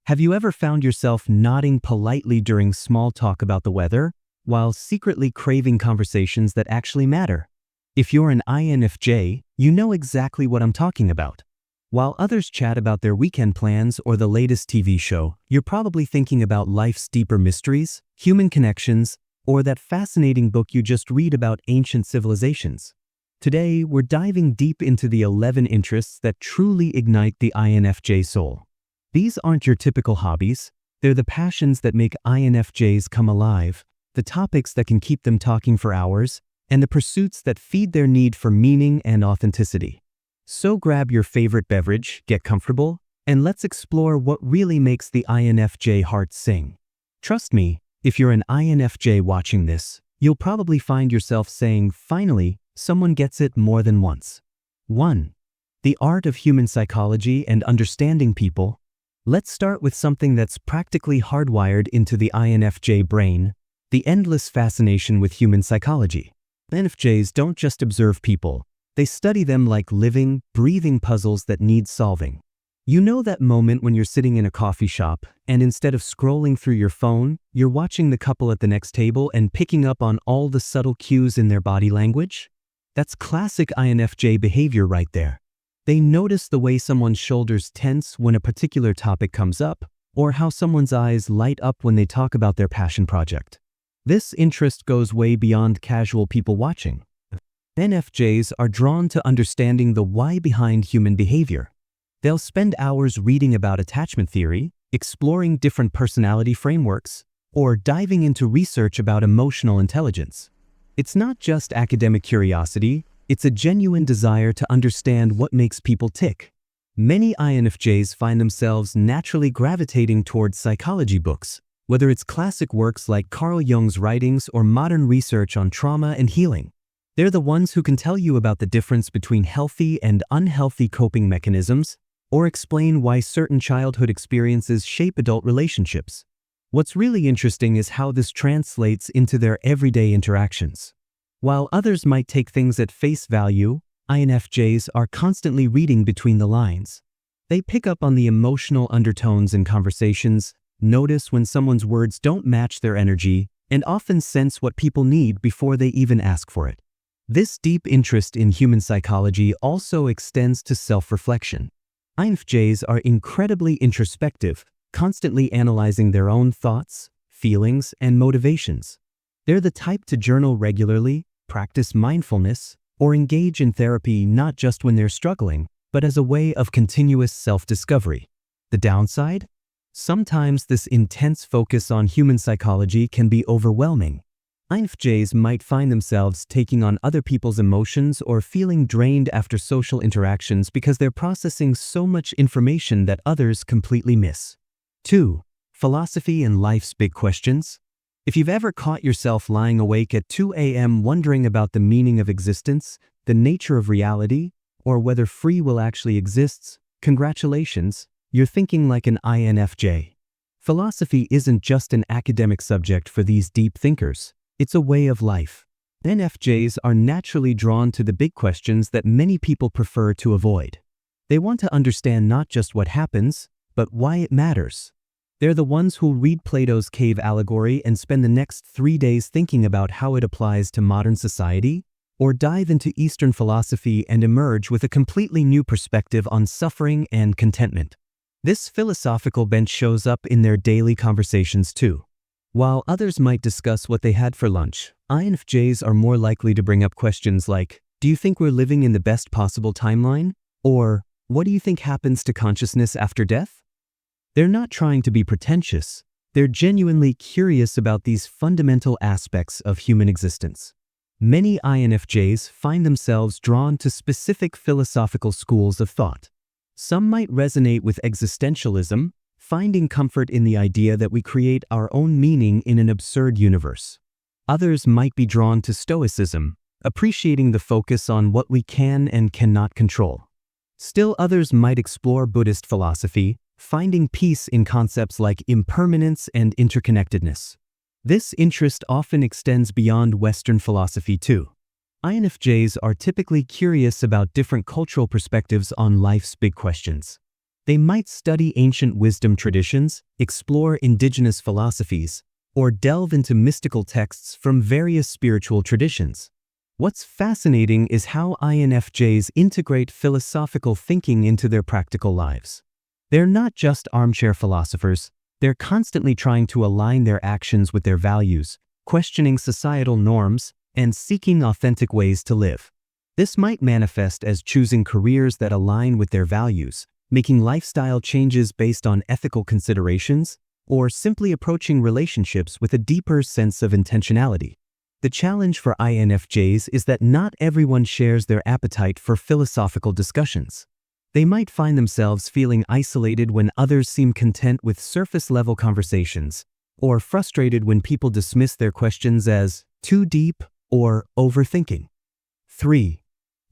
Have you ever found yourself nodding politely during small talk about the weather, while secretly craving conversations that actually matter? If you're an INFJ, you know exactly what I'm talking about. While others chat about their weekend plans or the latest TV show, you're probably thinking about life's deeper mysteries, human connections, or that fascinating book you just read about ancient civilizations. Today, we're diving deep into the 11 interests that truly ignite the INFJ soul. These aren't your typical hobbies, they're the passions that make INFJs come alive, the topics that can keep them talking for hours, and the pursuits that feed their need for meaning and authenticity. So grab your favorite beverage, get comfortable, and let's explore what really makes the INFJ heart sing. Trust me, if you're an INFJ watching this, you'll probably find yourself saying, finally, someone gets it more than once. 1. The art of human psychology and understanding people. Let's start with something that's practically hardwired into the INFJ brain, the endless fascination with human psychology. INFJs don't just observe people, they study them like living, breathing puzzles that need solving. You know that moment when you're sitting in a coffee shop, and instead of scrolling through your phone, you're watching the couple at the next table and picking up on all the subtle cues in their body language? That's classic INFJ behavior right there. They notice the way someone's shoulders tense when a particular topic comes up, or how someone's eyes light up when they talk about their passion project. This interest goes way beyond casual people watching. INFJs are drawn to understanding the why behind human behavior. They'll spend hours reading about attachment theory, exploring different personality frameworks, or diving into research about emotional intelligence. It's not just academic curiosity, it's a genuine desire to understand what makes people tick. Many INFJs find themselves naturally gravitating towards psychology books, whether it's classic works like Carl Jung's writings or modern research on trauma and healing. They're the ones who can tell you about the difference between healthy and unhealthy coping mechanisms, or explain why certain childhood experiences shape adult relationships. What's really interesting is how this translates into their everyday interactions. While others might take things at face value, INFJs are constantly reading between the lines. They pick up on the emotional undertones in conversations, notice when someone's words don't match their energy, and often sense what people need before they even ask for it. This deep interest in human psychology also extends to self-reflection. INFJs are incredibly introspective, constantly analyzing their own thoughts, feelings, and motivations. They're the type to journal regularly, practice mindfulness, or engage in therapy not just when they're struggling, but as a way of continuous self-discovery. The downside? Sometimes this intense focus on human psychology can be overwhelming. INFJs might find themselves taking on other people's emotions or feeling drained after social interactions because they're processing so much information that others completely miss. 2. Philosophy and life's big questions. If you've ever caught yourself lying awake at 2 a.m. wondering about the meaning of existence, the nature of reality, or whether free will actually exists, congratulations, you're thinking like an INFJ. Philosophy isn't just an academic subject for these deep thinkers, it's a way of life. INFJs are naturally drawn to the big questions that many people prefer to avoid. They want to understand not just what happens, but why it matters. They're the ones who'll read Plato's cave allegory and spend the next 3 days thinking about how it applies to modern society, or dive into Eastern philosophy and emerge with a completely new perspective on suffering and contentment. This philosophical bent shows up in their daily conversations too. While others might discuss what they had for lunch, INFJs are more likely to bring up questions like, do you think we're living in the best possible timeline? Or, what do you think happens to consciousness after death? They're not trying to be pretentious, they're genuinely curious about these fundamental aspects of human existence. Many INFJs find themselves drawn to specific philosophical schools of thought. Some might resonate with existentialism, finding comfort in the idea that we create our own meaning in an absurd universe. Others might be drawn to Stoicism, appreciating the focus on what we can and cannot control. Still others might explore Buddhist philosophy, finding peace in concepts like impermanence and interconnectedness. This interest often extends beyond Western philosophy too. INFJs are typically curious about different cultural perspectives on life's big questions. They might study ancient wisdom traditions, explore indigenous philosophies, or delve into mystical texts from various spiritual traditions. What's fascinating is how INFJs integrate philosophical thinking into their practical lives. They're not just armchair philosophers, they're constantly trying to align their actions with their values, questioning societal norms, and seeking authentic ways to live. This might manifest as choosing careers that align with their values, making lifestyle changes based on ethical considerations, or simply approaching relationships with a deeper sense of intentionality. The challenge for INFJs is that not everyone shares their appetite for philosophical discussions. They might find themselves feeling isolated when others seem content with surface-level conversations, or frustrated when people dismiss their questions as too deep or overthinking. 3.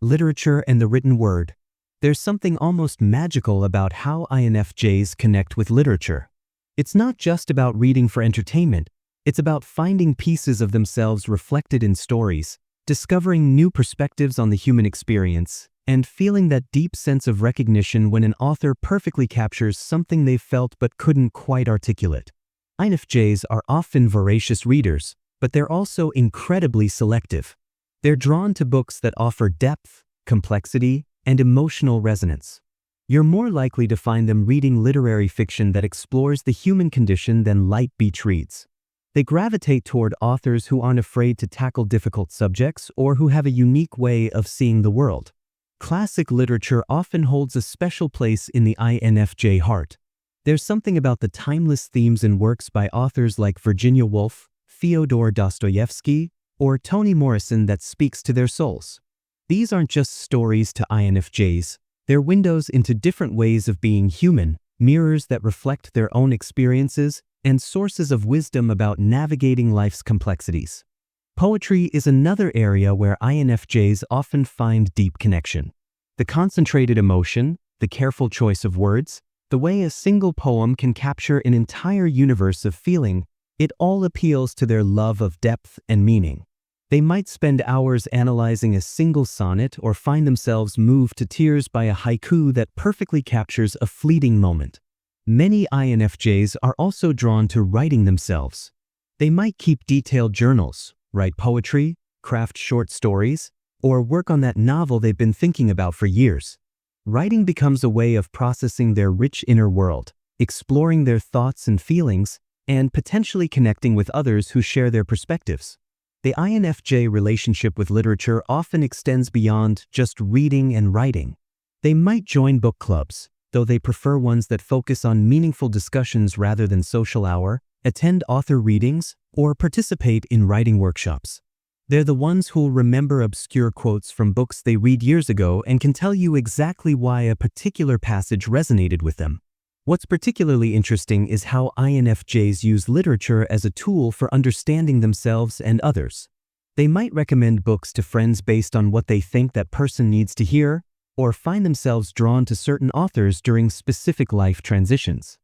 Literature and the written word. There's something almost magical about how INFJs connect with literature. It's not just about reading for entertainment, it's about finding pieces of themselves reflected in stories, discovering new perspectives on the human experience, and feeling that deep sense of recognition when an author perfectly captures something they've felt but couldn't quite articulate. INFJs are often voracious readers, but they're also incredibly selective. They're drawn to books that offer depth, complexity, and emotional resonance. You're more likely to find them reading literary fiction that explores the human condition than light beach reads. They gravitate toward authors who aren't afraid to tackle difficult subjects or who have a unique way of seeing the world. Classic literature often holds a special place in the INFJ heart. There's something about the timeless themes in works by authors like Virginia Woolf, Fyodor Dostoevsky, or Toni Morrison that speaks to their souls. These aren't just stories to INFJs, they're windows into different ways of being human, mirrors that reflect their own experiences, and sources of wisdom about navigating life's complexities. Poetry is another area where INFJs often find deep connection. The concentrated emotion, the careful choice of words, the way a single poem can capture an entire universe of feeling, it all appeals to their love of depth and meaning. They might spend hours analyzing a single sonnet or find themselves moved to tears by a haiku that perfectly captures a fleeting moment. Many INFJs are also drawn to writing themselves. They might keep detailed journals, write poetry, craft short stories, or work on that novel they've been thinking about for years. Writing becomes a way of processing their rich inner world, exploring their thoughts and feelings, and potentially connecting with others who share their perspectives. The INFJ relationship with literature often extends beyond just reading and writing. They might join book clubs, though they prefer ones that focus on meaningful discussions rather than social hour, attend author readings, or participate in writing workshops. They're the ones who'll remember obscure quotes from books they read years ago and can tell you exactly why a particular passage resonated with them. What's particularly interesting is how INFJs use literature as a tool for understanding themselves and others. They might recommend books to friends based on what they think that person needs to hear, or find themselves drawn to certain authors during specific life transitions.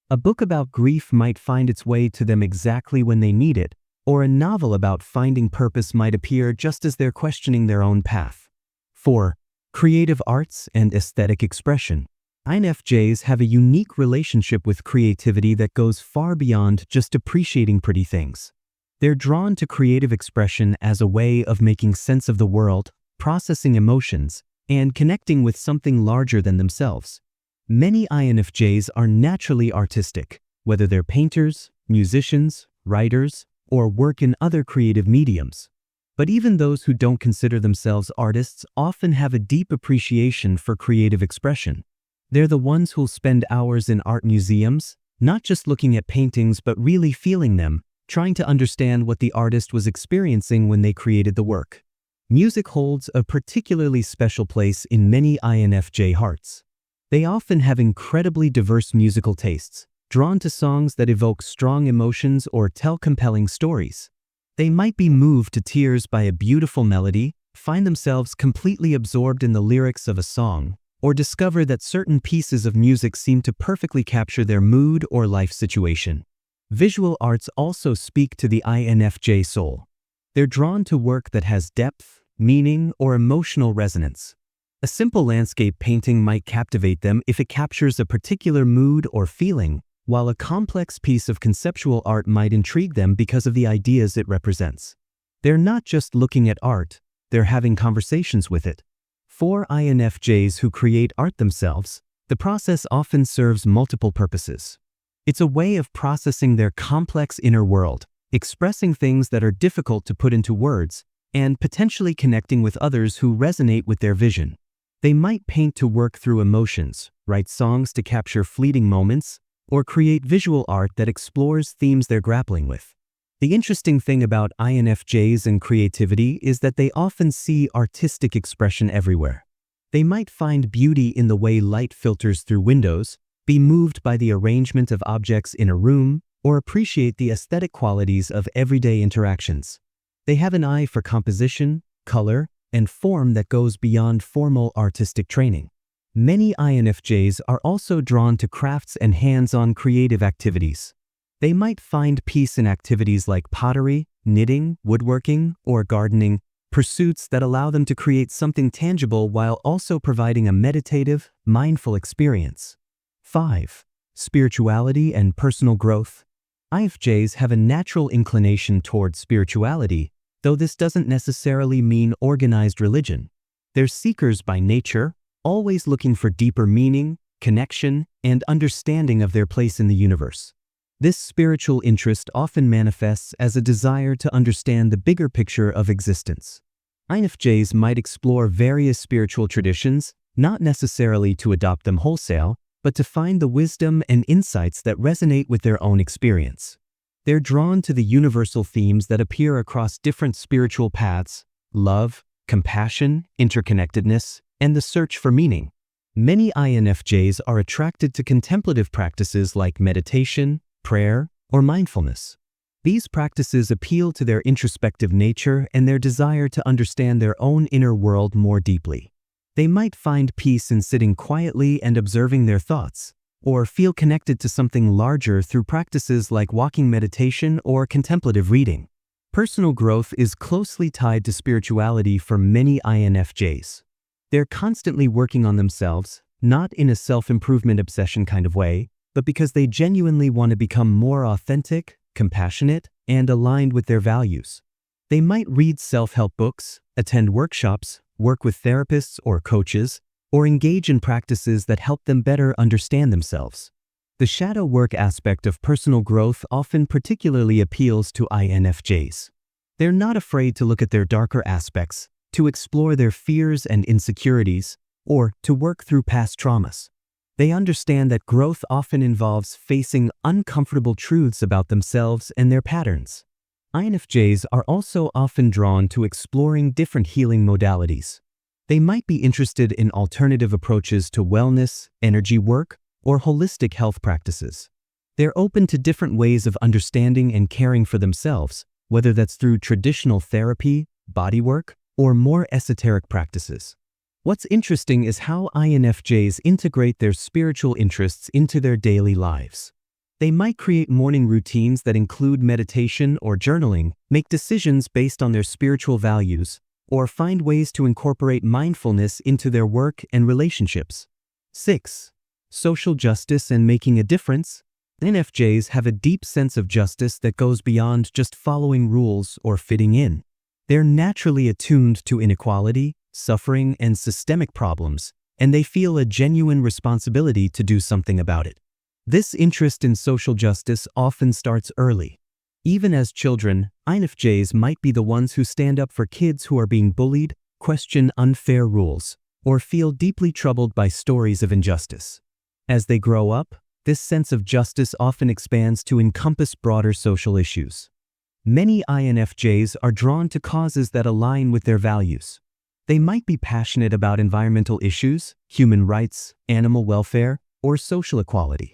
A book about grief might find its way to them exactly when they need it, or a novel about finding purpose might appear just as they're questioning their own path. 4. Creative arts and aesthetic expression. INFJs have a unique relationship with creativity that goes far beyond just appreciating pretty things. They're drawn to creative expression as a way of making sense of the world, processing emotions, and connecting with something larger than themselves. Many INFJs are naturally artistic, whether they're painters, musicians, writers, or work in other creative mediums. But even those who don't consider themselves artists often have a deep appreciation for creative expression. They're the ones who'll spend hours in art museums, not just looking at paintings but really feeling them, trying to understand what the artist was experiencing when they created the work. Music holds a particularly special place in many INFJ hearts. They often have incredibly diverse musical tastes, drawn to songs that evoke strong emotions or tell compelling stories. They might be moved to tears by a beautiful melody, find themselves completely absorbed in the lyrics of a song, or discover that certain pieces of music seem to perfectly capture their mood or life situation. Visual arts also speak to the INFJ soul. They're drawn to work that has depth, meaning, or emotional resonance. A simple landscape painting might captivate them if it captures a particular mood or feeling, while a complex piece of conceptual art might intrigue them because of the ideas it represents. They're not just looking at art, they're having conversations with it. For INFJs who create art themselves, the process often serves multiple purposes. It's a way of processing their complex inner world, expressing things that are difficult to put into words, and potentially connecting with others who resonate with their vision. They might paint to work through emotions, write songs to capture fleeting moments, or create visual art that explores themes they're grappling with. The interesting thing about INFJs and creativity is that they often see artistic expression everywhere. They might find beauty in the way light filters through windows, be moved by the arrangement of objects in a room, or appreciate the aesthetic qualities of everyday interactions. They have an eye for composition, color, and form that goes beyond formal artistic training. Many INFJs are also drawn to crafts and hands-on creative activities. They might find peace in activities like pottery, knitting, woodworking, or gardening, pursuits that allow them to create something tangible while also providing a meditative, mindful experience. 5. Spirituality and personal growth. INFJs have a natural inclination towards spirituality, though this doesn't necessarily mean organized religion. They're seekers by nature, always looking for deeper meaning, connection, and understanding of their place in the universe. This spiritual interest often manifests as a desire to understand the bigger picture of existence. INFJs might explore various spiritual traditions, not necessarily to adopt them wholesale, but to find the wisdom and insights that resonate with their own experience. They're drawn to the universal themes that appear across different spiritual paths: love, compassion, interconnectedness, and the search for meaning. Many INFJs are attracted to contemplative practices like meditation, prayer, or mindfulness. These practices appeal to their introspective nature and their desire to understand their own inner world more deeply. They might find peace in sitting quietly and observing their thoughts, or feel connected to something larger through practices like walking meditation or contemplative reading. Personal growth is closely tied to spirituality for many INFJs. They're constantly working on themselves, not in a self-improvement obsession kind of way, but because they genuinely want to become more authentic, compassionate, and aligned with their values. They might read self-help books, attend workshops, work with therapists or coaches, or engage in practices that help them better understand themselves. The shadow work aspect of personal growth often particularly appeals to INFJs. They're not afraid to look at their darker aspects, to explore their fears and insecurities, or to work through past traumas. They understand that growth often involves facing uncomfortable truths about themselves and their patterns. INFJs are also often drawn to exploring different healing modalities. They might be interested in alternative approaches to wellness, energy work, or holistic health practices. They're open to different ways of understanding and caring for themselves, whether that's through traditional therapy, bodywork, or more esoteric practices. What's interesting is how INFJs integrate their spiritual interests into their daily lives. They might create morning routines that include meditation or journaling, make decisions based on their spiritual values, or find ways to incorporate mindfulness into their work and relationships. 6. Social justice and making a difference. INFJs have a deep sense of justice that goes beyond just following rules or fitting in. They're naturally attuned to inequality, suffering, and systemic problems, and they feel a genuine responsibility to do something about it. This interest in social justice often starts early. Even as children, INFJs might be the ones who stand up for kids who are being bullied, question unfair rules, or feel deeply troubled by stories of injustice. As they grow up, this sense of justice often expands to encompass broader social issues. Many INFJs are drawn to causes that align with their values. They might be passionate about environmental issues, human rights, animal welfare, or social equality.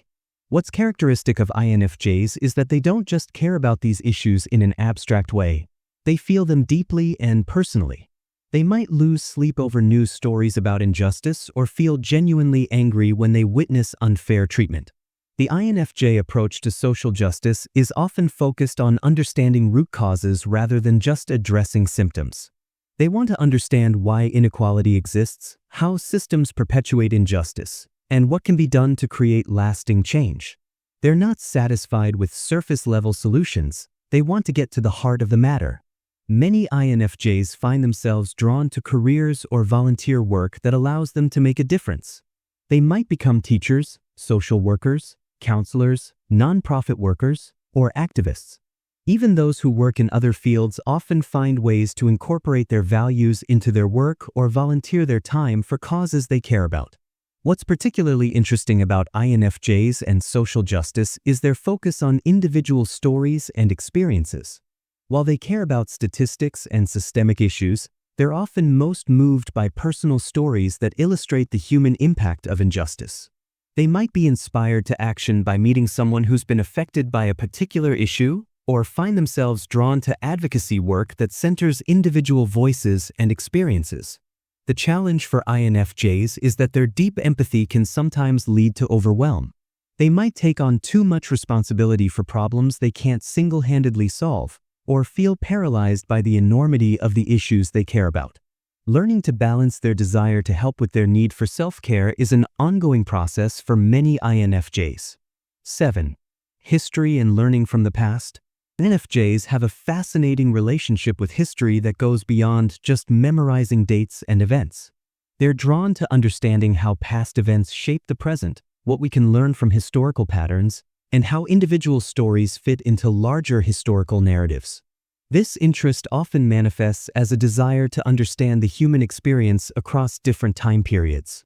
What's characteristic of INFJs is that they don't just care about these issues in an abstract way. They feel them deeply and personally. They might lose sleep over news stories about injustice or feel genuinely angry when they witness unfair treatment. The INFJ approach to social justice is often focused on understanding root causes rather than just addressing symptoms. They want to understand why inequality exists, how systems perpetuate injustice, and what can be done to create lasting change. They're not satisfied with surface-level solutions. They want to get to the heart of the matter. Many INFJs find themselves drawn to careers or volunteer work that allows them to make a difference. They might become teachers, social workers, counselors, nonprofit workers, or activists. Even those who work in other fields often find ways to incorporate their values into their work or volunteer their time for causes they care about. What's particularly interesting about INFJs and social justice is their focus on individual stories and experiences. While they care about statistics and systemic issues, they're often most moved by personal stories that illustrate the human impact of injustice. They might be inspired to action by meeting someone who's been affected by a particular issue, or find themselves drawn to advocacy work that centers individual voices and experiences. The challenge for INFJs is that their deep empathy can sometimes lead to overwhelm. They might take on too much responsibility for problems they can't single-handedly solve, or feel paralyzed by the enormity of the issues they care about. Learning to balance their desire to help with their need for self-care is an ongoing process for many INFJs. 7. History and learning from the past. INFJs have a fascinating relationship with history that goes beyond just memorizing dates and events. They're drawn to understanding how past events shape the present, what we can learn from historical patterns, and how individual stories fit into larger historical narratives. This interest often manifests as a desire to understand the human experience across different time periods.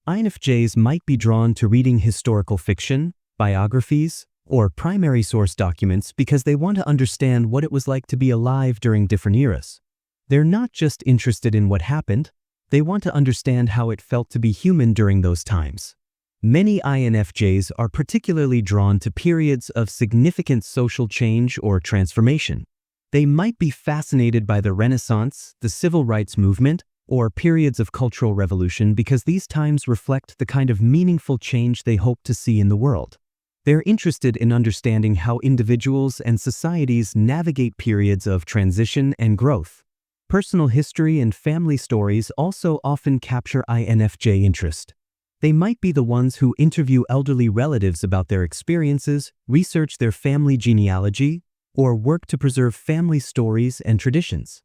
INFJs might be drawn to reading historical fiction, biographies, or primary source documents because they want to understand what it was like to be alive during different eras. They're not just interested in what happened, they want to understand how it felt to be human during those times. Many INFJs are particularly drawn to periods of significant social change or transformation. They might be fascinated by the Renaissance, the Civil Rights Movement, or periods of cultural revolution because these times reflect the kind of meaningful change they hope to see in the world. They're interested in understanding how individuals and societies navigate periods of transition and growth. Personal history and family stories also often capture INFJ interest. They might be the ones who interview elderly relatives about their experiences, research their family genealogy, or work to preserve family stories and traditions.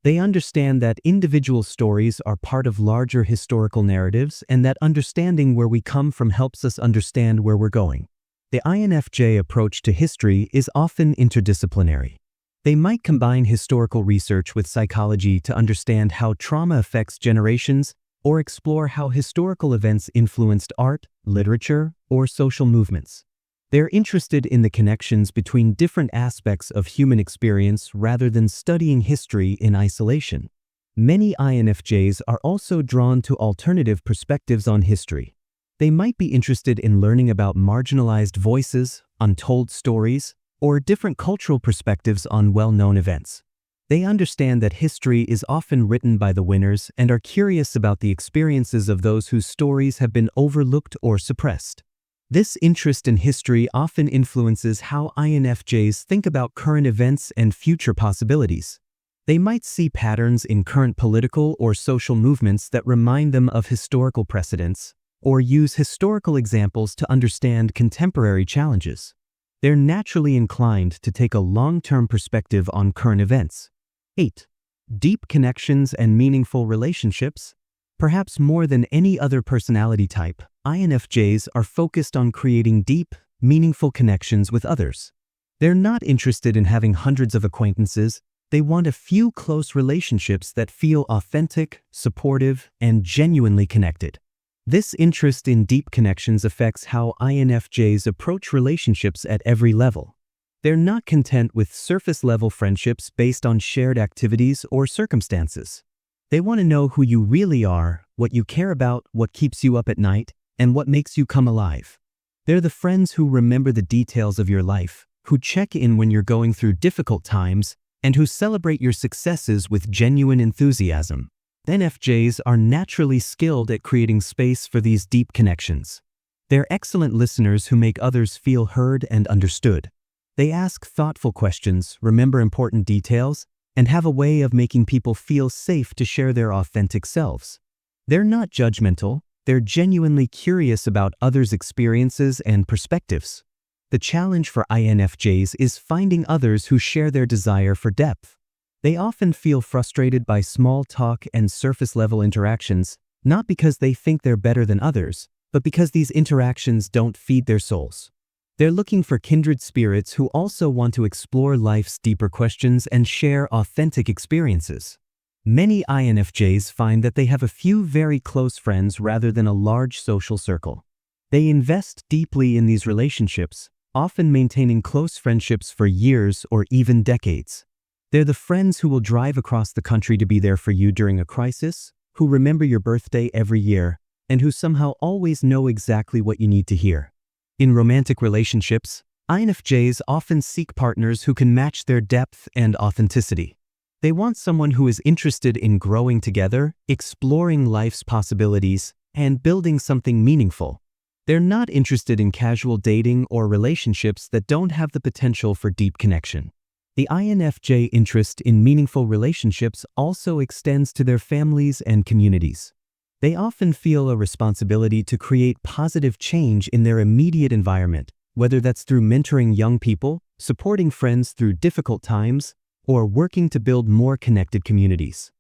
They understand that individual stories are part of larger historical narratives and that understanding where we come from helps us understand where we're going. The INFJ approach to history is often interdisciplinary. They might combine historical research with psychology to understand how trauma affects generations or explore how historical events influenced art, literature, or social movements. They're interested in the connections between different aspects of human experience rather than studying history in isolation. Many INFJs are also drawn to alternative perspectives on history. They might be interested in learning about marginalized voices, untold stories, or different cultural perspectives on well-known events. They understand that history is often written by the winners and are curious about the experiences of those whose stories have been overlooked or suppressed. This interest in history often influences how INFJs think about current events and future possibilities. They might see patterns in current political or social movements that remind them of historical precedents, or use historical examples to understand contemporary challenges. They're naturally inclined to take a long-term perspective on current events. 8. Deep connections and meaningful relationships. Perhaps more than any other personality type, INFJs are focused on creating deep, meaningful connections with others. They're not interested in having hundreds of acquaintances. They want a few close relationships that feel authentic, supportive, and genuinely connected. This interest in deep connections affects how INFJs approach relationships at every level. They're not content with surface-level friendships based on shared activities or circumstances. They want to know who you really are, what you care about, what keeps you up at night, and what makes you come alive. They're the friends who remember the details of your life, who check in when you're going through difficult times, and who celebrate your successes with genuine enthusiasm. INFJs are naturally skilled at creating space for these deep connections. They're excellent listeners who make others feel heard and understood. They ask thoughtful questions, remember important details, and have a way of making people feel safe to share their authentic selves. They're not judgmental, they're genuinely curious about others' experiences and perspectives. The challenge for INFJs is finding others who share their desire for depth. They often feel frustrated by small talk and surface-level interactions, not because they think they're better than others, but because these interactions don't feed their souls. They're looking for kindred spirits who also want to explore life's deeper questions and share authentic experiences. Many INFJs find that they have a few very close friends rather than a large social circle. They invest deeply in these relationships, often maintaining close friendships for years or even decades. They're the friends who will drive across the country to be there for you during a crisis, who remember your birthday every year, and who somehow always know exactly what you need to hear. In romantic relationships, INFJs often seek partners who can match their depth and authenticity. They want someone who is interested in growing together, exploring life's possibilities, and building something meaningful. They're not interested in casual dating or relationships that don't have the potential for deep connection. The INFJ interest in meaningful relationships also extends to their families and communities. They often feel a responsibility to create positive change in their immediate environment, whether that's through mentoring young people, supporting friends through difficult times, or working to build more connected communities.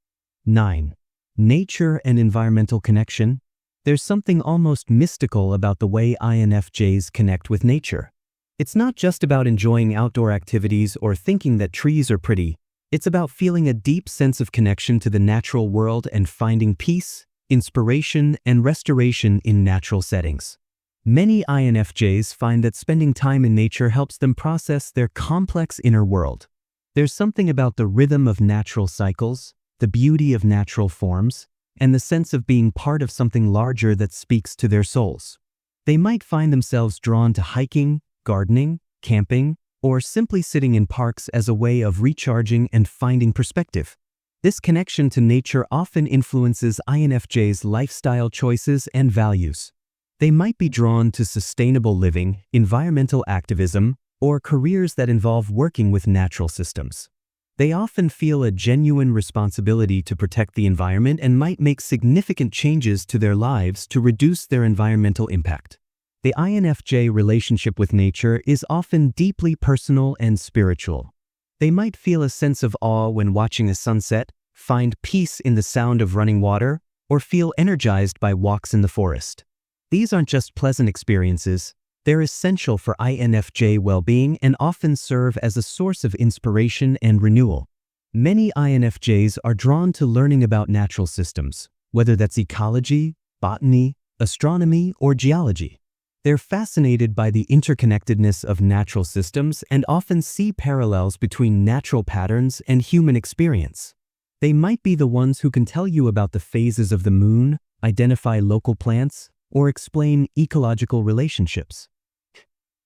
9. Nature and environmental connection. There's something almost mystical about the way INFJs connect with nature. It's not just about enjoying outdoor activities or thinking that trees are pretty. It's about feeling a deep sense of connection to the natural world and finding peace, inspiration, and restoration in natural settings. Many INFJs find that spending time in nature helps them process their complex inner world. There's something about the rhythm of natural cycles, the beauty of natural forms, and the sense of being part of something larger that speaks to their souls. They might find themselves drawn to hiking, gardening, camping, or simply sitting in parks as a way of recharging and finding perspective. This connection to nature often influences INFJs' lifestyle choices and values. They might be drawn to sustainable living, environmental activism, or careers that involve working with natural systems. They often feel a genuine responsibility to protect the environment and might make significant changes to their lives to reduce their environmental impact. The INFJ relationship with nature is often deeply personal and spiritual. They might feel a sense of awe when watching a sunset, find peace in the sound of running water, or feel energized by walks in the forest. These aren't just pleasant experiences. They're essential for INFJ well-being and often serve as a source of inspiration and renewal. Many INFJs are drawn to learning about natural systems, whether that's ecology, botany, astronomy, or geology. They're fascinated by the interconnectedness of natural systems and often see parallels between natural patterns and human experience. They might be the ones who can tell you about the phases of the moon, identify local plants, or explain ecological relationships.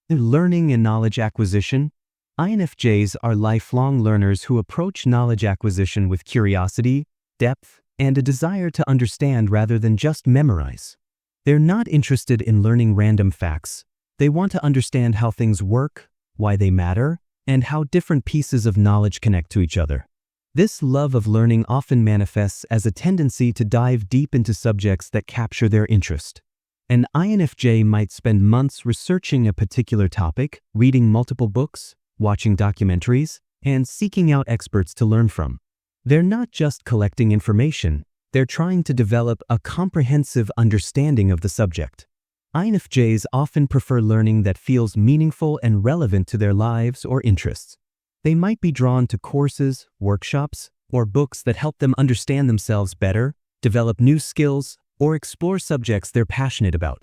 Learning and knowledge acquisition. INFJs are lifelong learners who approach knowledge acquisition with curiosity, depth, and a desire to understand rather than just memorize. They're not interested in learning random facts. They want to understand how things work, why they matter, and how different pieces of knowledge connect to each other. This love of learning often manifests as a tendency to dive deep into subjects that capture their interest. An INFJ might spend months researching a particular topic, reading multiple books, watching documentaries, and seeking out experts to learn from. They're not just collecting information. They're trying to develop a comprehensive understanding of the subject. INFJs often prefer learning that feels meaningful and relevant to their lives or interests. They might be drawn to courses, workshops, or books that help them understand themselves better, develop new skills, or explore subjects they're passionate about.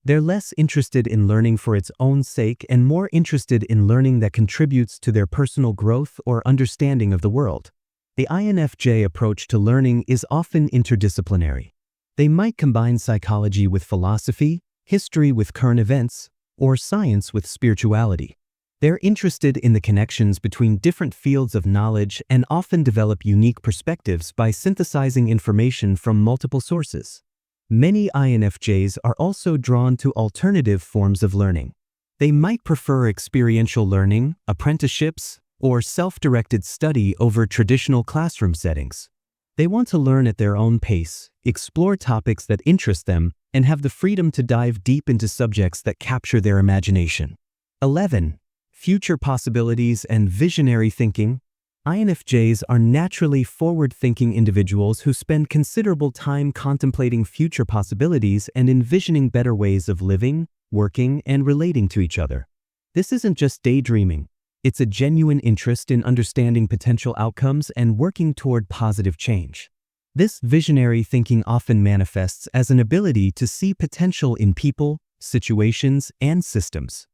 They're less interested in learning for its own sake and more interested in learning that contributes to their personal growth or understanding of the world. The INFJ approach to learning is often interdisciplinary. They might combine psychology with philosophy, history with current events, or science with spirituality. They're interested in the connections between different fields of knowledge and often develop unique perspectives by synthesizing information from multiple sources. Many INFJs are also drawn to alternative forms of learning. They might prefer experiential learning, apprenticeships, or self-directed study over traditional classroom settings. They want to learn at their own pace, explore topics that interest them, and have the freedom to dive deep into subjects that capture their imagination. 11. Future possibilities and visionary thinking. INFJs are naturally forward-thinking individuals who spend considerable time contemplating future possibilities and envisioning better ways of living, working, and relating to each other. This isn't just daydreaming. It's a genuine interest in understanding potential outcomes and working toward positive change. This visionary thinking often manifests as an ability to see potential in people, situations, and systems.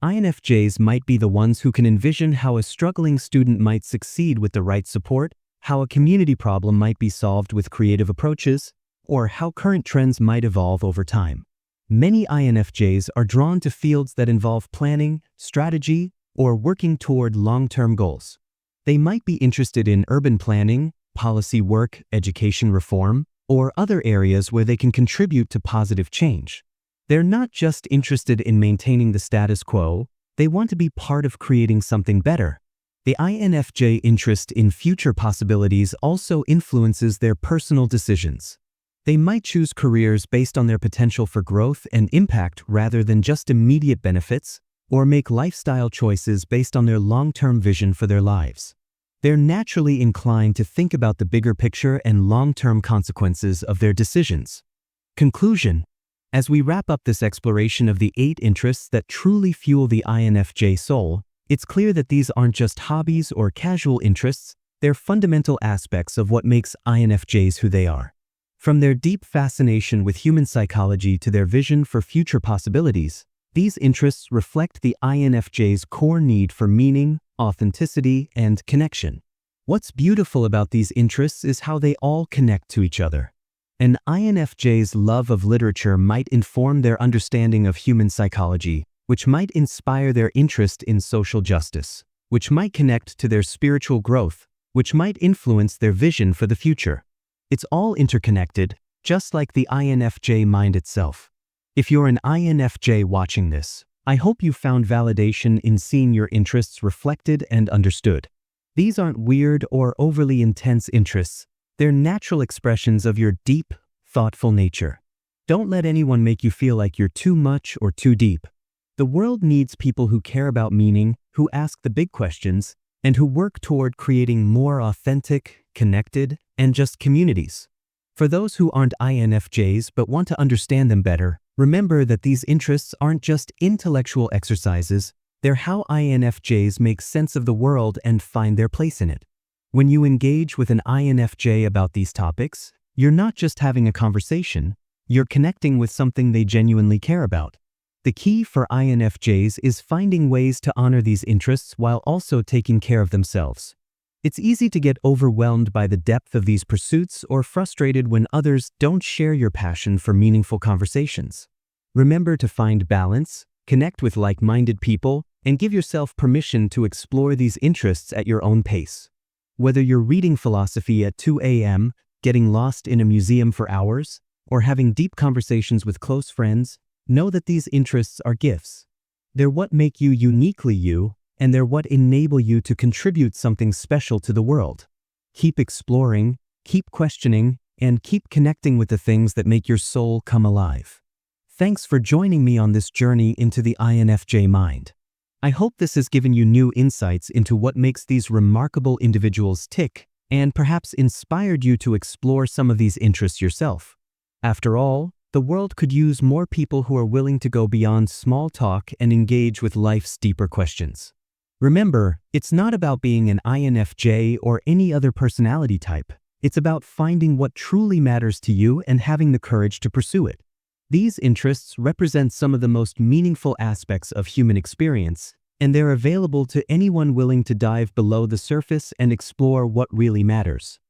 INFJs might be the ones who can envision how a struggling student might succeed with the right support, how a community problem might be solved with creative approaches, or how current trends might evolve over time. Many INFJs are drawn to fields that involve planning, strategy, or working toward long-term goals. They might be interested in urban planning, policy work, education reform, or other areas where they can contribute to positive change. They're not just interested in maintaining the status quo, they want to be part of creating something better. The INFJ interest in future possibilities also influences their personal decisions. They might choose careers based on their potential for growth and impact rather than just immediate benefits, or make lifestyle choices based on their long-term vision for their lives. They're naturally inclined to think about the bigger picture and long-term consequences of their decisions. Conclusion. As we wrap up this exploration of the 8 interests that truly fuel the INFJ soul, it's clear that these aren't just hobbies or casual interests, they're fundamental aspects of what makes INFJs who they are. From their deep fascination with human psychology to their vision for future possibilities, these interests reflect the INFJ's core need for meaning, authenticity, and connection. What's beautiful about these interests is how they all connect to each other. An INFJ's love of literature might inform their understanding of human psychology, which might inspire their interest in social justice, which might connect to their spiritual growth, which might influence their vision for the future. It's all interconnected, just like the INFJ mind itself. If you're an INFJ watching this, I hope you found validation in seeing your interests reflected and understood. These aren't weird or overly intense interests. They're natural expressions of your deep, thoughtful nature. Don't let anyone make you feel like you're too much or too deep. The world needs people who care about meaning, who ask the big questions, and who work toward creating more authentic, connected, and just communities. For those who aren't INFJs but want to understand them better, remember that these interests aren't just intellectual exercises, they're how INFJs make sense of the world and find their place in it. When you engage with an INFJ about these topics, you're not just having a conversation, you're connecting with something they genuinely care about. The key for INFJs is finding ways to honor these interests while also taking care of themselves. It's easy to get overwhelmed by the depth of these pursuits or frustrated when others don't share your passion for meaningful conversations. Remember to find balance, connect with like-minded people, and give yourself permission to explore these interests at your own pace. Whether you're reading philosophy at 2 a.m., getting lost in a museum for hours, or having deep conversations with close friends, know that these interests are gifts. They're what make you uniquely you, and they're what enable you to contribute something special to the world. Keep exploring, keep questioning, and keep connecting with the things that make your soul come alive. Thanks for joining me on this journey into the INFJ mind. I hope this has given you new insights into what makes these remarkable individuals tick, and perhaps inspired you to explore some of these interests yourself. After all, the world could use more people who are willing to go beyond small talk and engage with life's deeper questions. Remember, it's not about being an INFJ or any other personality type. It's about finding what truly matters to you and having the courage to pursue it. These interests represent some of the most meaningful aspects of human experience, and they're available to anyone willing to dive below the surface and explore what really matters.